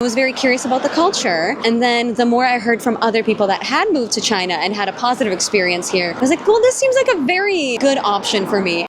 I was very curious about the culture, and then the more I heard from other people that had moved to China and had a positive experience here, I was like, well, this seems like a very good option for me.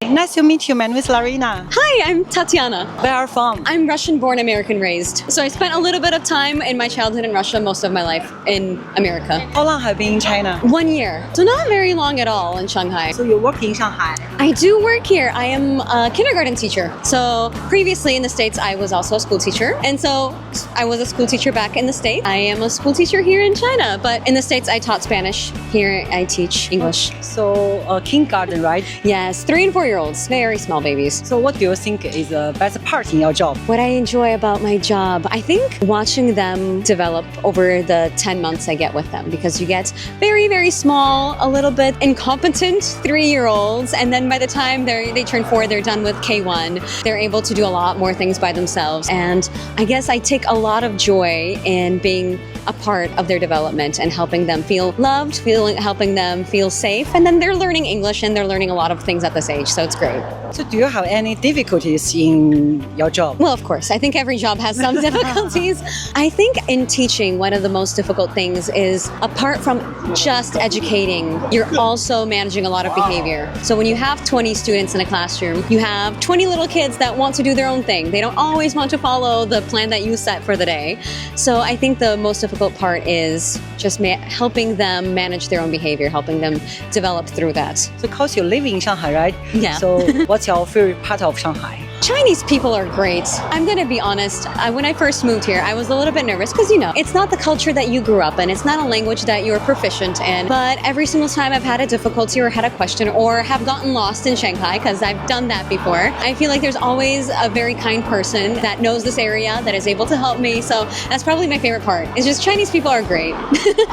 Nice to meet you. My name is Larina. Hi, I'm Tatiana. Where are you from? I'm Russian-born, American-raised. So I spent a little bit of time in my childhood in Russia, most of my life in America. How long have you been in China? 1 year. So not very long at all in Shanghai. So you work in Shanghai. I do work here. I am a kindergarten teacher. So previously in the States, I was also a school teacher. And so I was a school teacher back in the States. I am a school teacher here in China. But in the States, I taught Spanish. Here, I teach English. So kindergarten, right? Yes, 3 and 4-year-olds, very small babies. So what do you think is the best part in your job? What I enjoy about my job, I think watching them develop over the 10 months I get with them, because you get very, very small, a little bit incompetent 3-year-olds, and then by the time they turn 4, they're done with K1. They're able to do a lot more things by themselves, and I guess I take a lot of joy in being a part of their development and helping them feel loved, helping them feel safe, and then they're learning English and they're learning a lot of things at this age, so it's great. So do you have any difficulties in your job? Well, of course. I think every job has some difficulties. I think in teaching, one of the most difficult things is, apart from just educating, you're also managing a lot of behavior. So when you have 20 students in a classroom, you have 20 little kids that want to do their own thing. They don't always want to follow the plan that you set for the day. So I think the most difficult part is just helping them manage their own behavior, helping them develop through that. So because you live in Shanghai, right? Yeah. So what's your favorite part of Shanghai? Chinese people are great. I'm going to be honest. When I first moved here, I was a little bit nervous because, it's not the culture that you grew up in. It's not a language that you're proficient in. But every single time I've had a difficulty or had a question or have gotten lost in Shanghai, because I've done that before, I feel like there's always a very kind person that knows this area that is able to help me. So that's probably my favorite part. It's just Chinese people are great.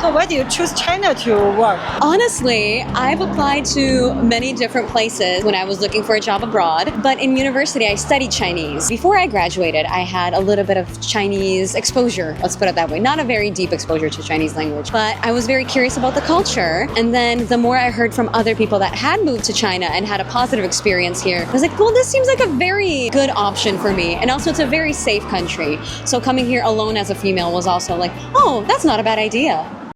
So why do you choose China to work? Honestly, I've applied to many different places when I was looking for a job abroad. But in university, I studied Chinese. Before I graduated, I had a little bit of Chinese exposure, let's put it that way. Not a very deep exposure to Chinese language, but I was very curious about the culture. And then the more I heard from other people that had moved to China and had a positive experience here, I was like, well, this seems like a very good option for me. And also it's a very safe country. So coming here alone as a female was also like, oh, that's not a bad idea.